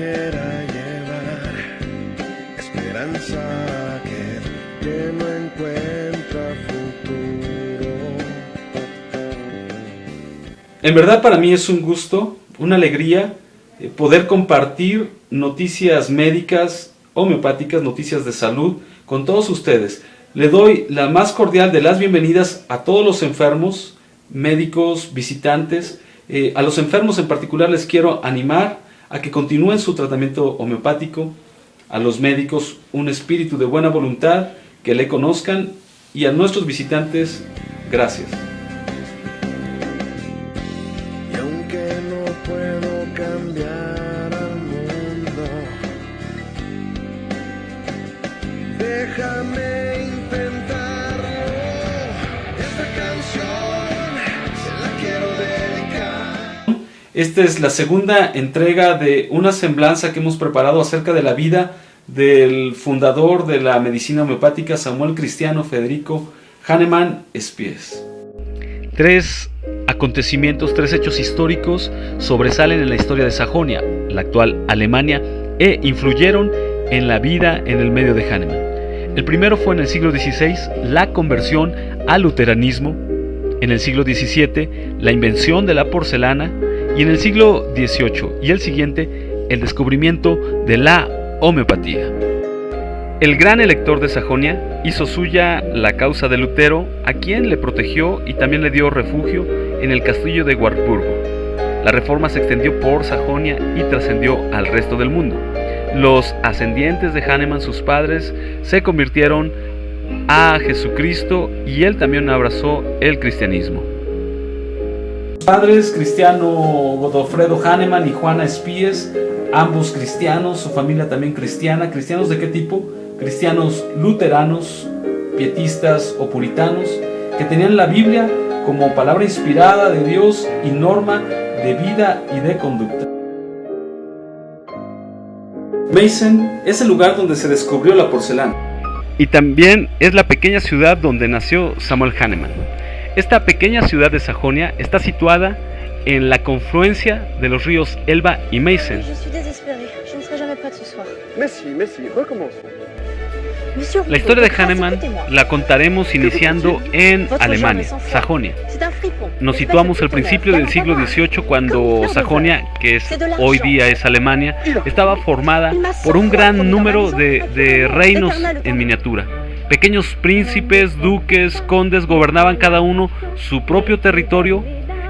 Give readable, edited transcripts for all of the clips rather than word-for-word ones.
quiera llevar esperanza que no encuentra futuro. En verdad para mí es un gusto, una alegría poder compartir noticias médicas, homeopáticas, noticias de salud con todos ustedes. Le doy la más cordial de las bienvenidas a todos los enfermos, médicos, visitantes. A los enfermos en particular les quiero animar a que continúen su tratamiento homeopático. A los médicos un espíritu de buena voluntad, que le conozcan, y a nuestros visitantes, gracias. Y aunque no puedo cambiar al mundo, déjame intentarlo. Esta canción se la quiero dedicar. Esta es la segunda entrega de una semblanza que hemos preparado acerca de la vida del fundador de la medicina homeopática, Samuel Cristiano Federico Hahnemann Spies. Tres acontecimientos, tres hechos históricos sobresalen en la historia de Sajonia, la actual Alemania, e influyeron en la vida en el medio de Hahnemann. El primero fue en el siglo XVI, la conversión al luteranismo; en el siglo XVII, la invención de la porcelana; y en el siglo XVIII y el siguiente, el descubrimiento de la homeopatía. El gran elector de Sajonia hizo suya la causa de Lutero, a quien le protegió y también le dio refugio en el castillo de Wartburgo. La reforma se extendió por Sajonia y trascendió al resto del mundo. Los ascendientes de Hahnemann, sus padres, se convirtieron a Jesucristo y él también abrazó el cristianismo. Padres, Cristiano Godofredo Hahnemann y Juana Spies, ambos cristianos, su familia también cristiana. ¿Cristianos de qué tipo? Cristianos luteranos, pietistas o puritanos, que tenían la Biblia como palabra inspirada de Dios y norma de vida y de conducta. Meissen es el lugar donde se descubrió la porcelana. Y también es la pequeña ciudad donde nació Samuel Hahnemann. Esta pequeña ciudad de Sajonia está situada en la confluencia de los ríos Elba y Meissen. La historia de Hahnemann la contaremos iniciando en Alemania, Sajonia. Nos situamos al principio del siglo XVIII, cuando Sajonia, que hoy día es Alemania, estaba formada por un gran número de reinos en miniatura. Pequeños príncipes, duques, condes gobernaban cada uno su propio territorio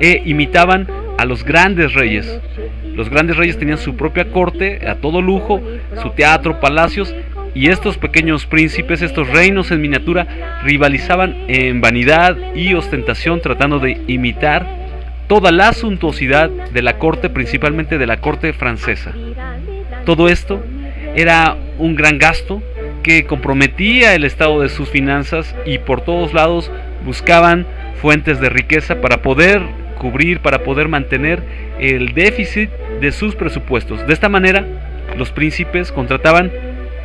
e imitaban a los grandes reyes. Los grandes reyes tenían su propia corte, a todo lujo, su teatro, palacios, y estos pequeños príncipes, estos reinos en miniatura, rivalizaban en vanidad y ostentación, tratando de imitar toda la suntuosidad de la corte, principalmente de la corte francesa. Todo esto era un gran gasto que comprometía el estado de sus finanzas, y por todos lados buscaban fuentes de riqueza para poder cubrir, para poder mantener el déficit de sus presupuestos. De esta manera, los príncipes contrataban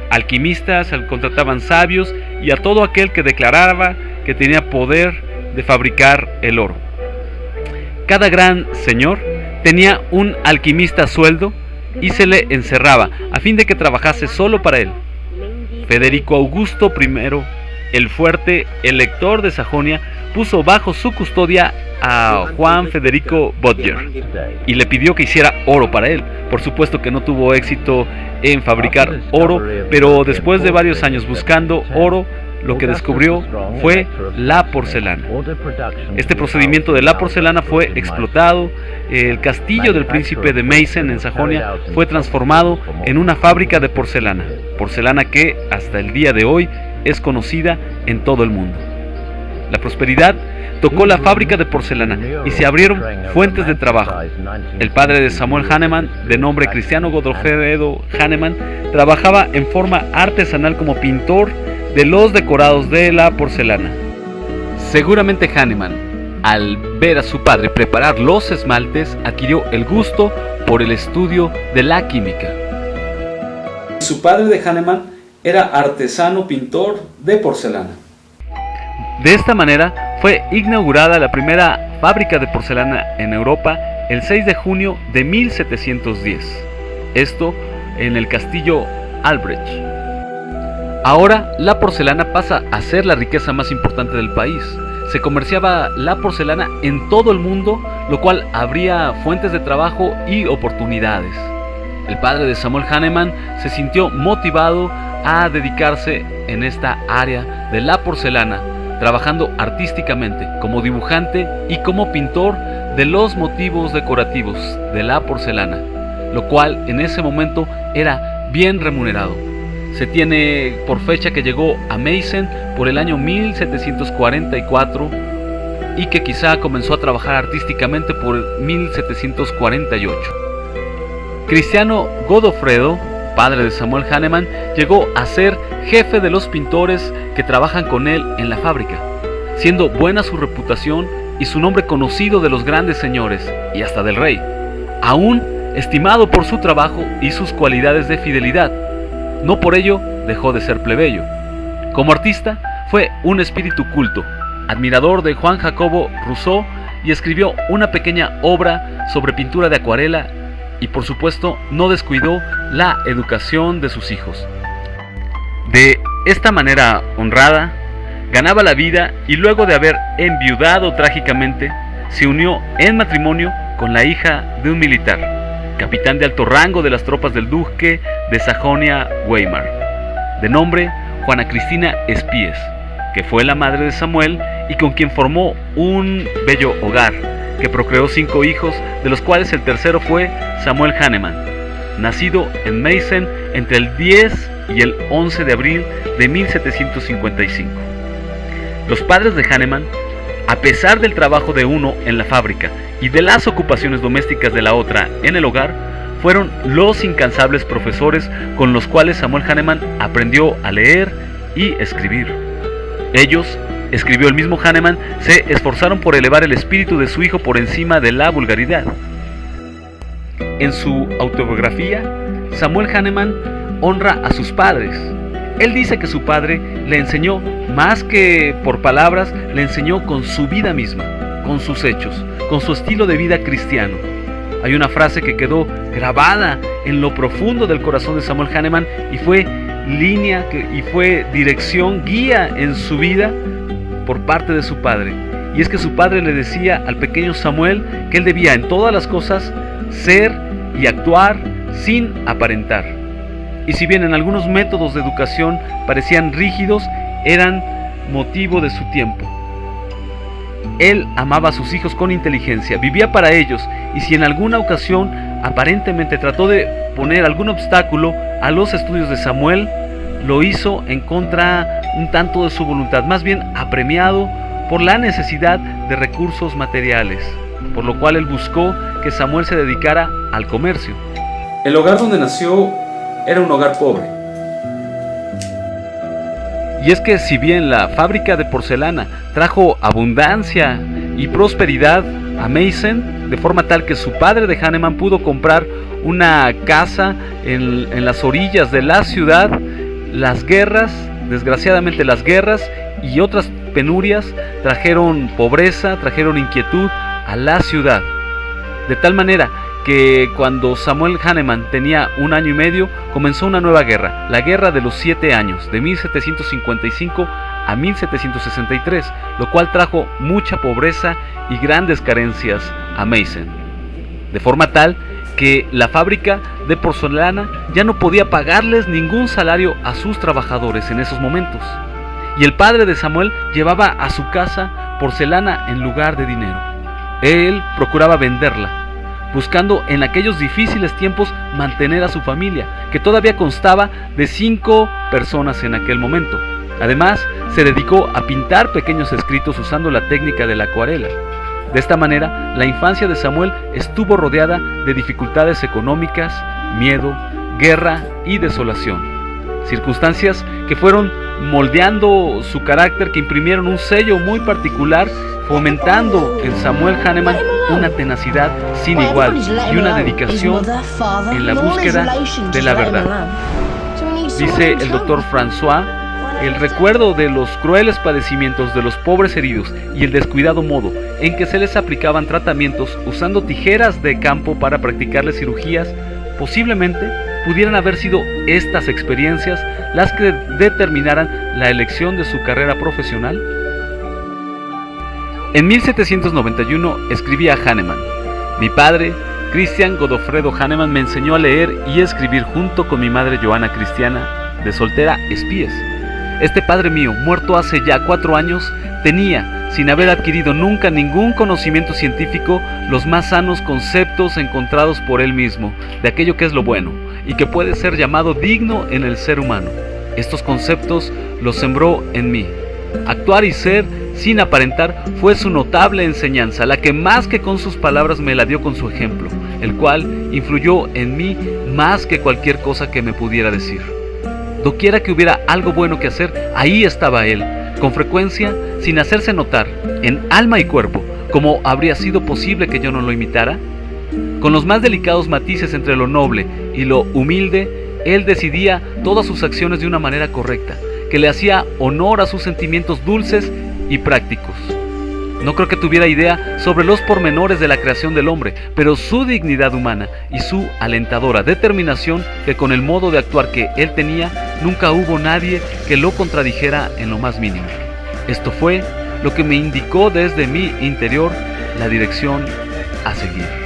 alquimistas, contrataban sabios y a todo aquel que declaraba que tenía poder de fabricar el oro. Cada gran señor tenía un alquimista a sueldo y se le encerraba a fin de que trabajase solo para él. Federico Augusto I, el fuerte elector de Sajonia, puso bajo su custodia a Juan Federico Böttger y le pidió que hiciera oro para él. Por supuesto que no tuvo éxito en fabricar oro, pero después de varios años buscando oro, lo que descubrió fue la porcelana. Este procedimiento de la porcelana fue explotado. El castillo del príncipe de Meissen en Sajonia fue transformado en una fábrica de porcelana, porcelana que hasta el día de hoy es conocida en todo el mundo. La prosperidad tocó la fábrica de porcelana y se abrieron fuentes de trabajo. El padre de Samuel Hahnemann, de nombre Cristiano Godofredo Hahnemann, trabajaba en forma artesanal como pintor de los decorados de la porcelana. Seguramente Hahnemann, al ver a su padre preparar los esmaltes, adquirió el gusto por el estudio de la química. Su padre de Hahnemann era artesano pintor de porcelana. De esta manera fue inaugurada la primera fábrica de porcelana en Europa el 6 de junio de 1710. Esto en el castillo Albrecht. Ahora la porcelana pasa a ser la riqueza más importante del país. Se comerciaba la porcelana en todo el mundo, lo cual abría fuentes de trabajo y oportunidades. El padre de Samuel Hahnemann se sintió motivado a dedicarse en esta área de la porcelana, trabajando artísticamente como dibujante y como pintor de los motivos decorativos de la porcelana, lo cual en ese momento era bien remunerado. Se tiene por fecha que llegó a Meissen por el año 1744 y que quizá comenzó a trabajar artísticamente por 1748. Cristiano Godofredo, padre de Samuel Hahnemann, llegó a ser jefe de los pintores que trabajan con él en la fábrica, siendo buena su reputación y su nombre conocido de los grandes señores y hasta del rey, aún estimado por su trabajo y sus cualidades de fidelidad. No por ello dejó de ser plebeyo. Como artista fue un espíritu culto, admirador de Juan Jacobo Rousseau, y escribió una pequeña obra sobre pintura de acuarela, y por supuesto no descuidó la educación de sus hijos. De esta manera honrada, ganaba la vida y luego de haber enviudado trágicamente, se unió en matrimonio con la hija de un militar, capitán de alto rango de las tropas del duque de Sajonia-Weimar, de nombre Juana Cristina Spies, que fue la madre de Samuel y con quien formó un bello hogar, que procreó 5 hijos, de los cuales el tercero fue Samuel Hahnemann, nacido en Meissen entre el 10 y el 11 de abril de 1755. Los padres de Hahnemann, a pesar del trabajo de uno en la fábrica y de las ocupaciones domésticas de la otra en el hogar, fueron los incansables profesores con los cuales Samuel Hahnemann aprendió a leer y escribir. Ellos, escribió el mismo Hahnemann, se esforzaron por elevar el espíritu de su hijo por encima de la vulgaridad. En su autobiografía, Samuel Hahnemann honra a sus padres. Él dice que su padre le enseñó, más que por palabras, le enseñó con su vida misma, con sus hechos, con su estilo de vida cristiano. Hay una frase que quedó grabada en lo profundo del corazón de Samuel Hahnemann y fue línea y fue dirección, guía en su vida por parte de su padre. Y es que su padre le decía al pequeño Samuel que él debía en todas las cosas ser y actuar sin aparentar. Y si bien en algunos métodos de educación parecían rígidos, eran motivo de su tiempo. Él amaba a sus hijos con inteligencia, vivía para ellos, y si en alguna ocasión aparentemente trató de poner algún obstáculo a los estudios de Samuel, lo hizo en contra un tanto de su voluntad, más bien apremiado por la necesidad de recursos materiales, por lo cual él buscó que Samuel se dedicara al comercio. El hogar donde nació era un hogar pobre. Y es que si bien la fábrica de porcelana trajo abundancia y prosperidad a Meissen, de forma tal que su padre de Hahnemann pudo comprar una casa en las orillas de la ciudad, las guerras, desgraciadamente las guerras y otras penurias trajeron pobreza, trajeron inquietud a la ciudad. De tal manera que cuando Samuel Hahnemann tenía 1 año y medio, comenzó una nueva guerra, la Guerra de los 7 años, de 1755 a 1763, lo cual trajo mucha pobreza y grandes carencias a Meissen, de forma tal que la fábrica de porcelana ya no podía pagarles ningún salario a sus trabajadores en esos momentos, y el padre de Samuel llevaba a su casa porcelana en lugar de dinero. Él procuraba venderla, buscando en aquellos difíciles tiempos mantener a su familia, que todavía constaba de 5 personas en aquel momento. Además, se dedicó a pintar pequeños escritos usando la técnica de la acuarela. De esta manera, la infancia de Samuel estuvo rodeada de dificultades económicas, miedo, guerra y desolación. Circunstancias que fueron moldeando su carácter, que imprimieron un sello muy particular, fomentando en Samuel Hahnemann una tenacidad sin igual y una dedicación en la búsqueda de la verdad. Dice el doctor François: el recuerdo de los crueles padecimientos de los pobres heridos y el descuidado modo en que se les aplicaban tratamientos usando tijeras de campo para practicarles cirugías, posiblemente pudieran haber sido estas experiencias las que determinaran la elección de su carrera profesional. En 1791 escribía Hahnemann: mi padre, Christian Godofredo Hahnemann, me enseñó a leer y escribir junto con mi madre Johanna Cristiana, de soltera Spies. Este padre mío, muerto hace ya 4 años, tenía, sin haber adquirido nunca ningún conocimiento científico, los más sanos conceptos encontrados por él mismo, de aquello que es lo bueno, y que puede ser llamado digno en el ser humano. Estos conceptos los sembró en mí. Actuar y ser, sin aparentar, fue su notable enseñanza, la que más que con sus palabras me la dio con su ejemplo, el cual influyó en mí más que cualquier cosa que me pudiera decir. Doquiera que hubiera algo bueno que hacer, ahí estaba él, con frecuencia, sin hacerse notar, en alma y cuerpo. ¿Cómo habría sido posible que yo no lo imitara? Con los más delicados matices entre lo noble y lo humilde, él decidía todas sus acciones de una manera correcta, que le hacía honor a sus sentimientos dulces y prácticos. No creo que tuviera idea sobre los pormenores de la creación del hombre, pero su dignidad humana y su alentadora determinación, que con el modo de actuar que él tenía, nunca hubo nadie que lo contradijera en lo más mínimo. Esto fue lo que me indicó desde mi interior la dirección a seguir.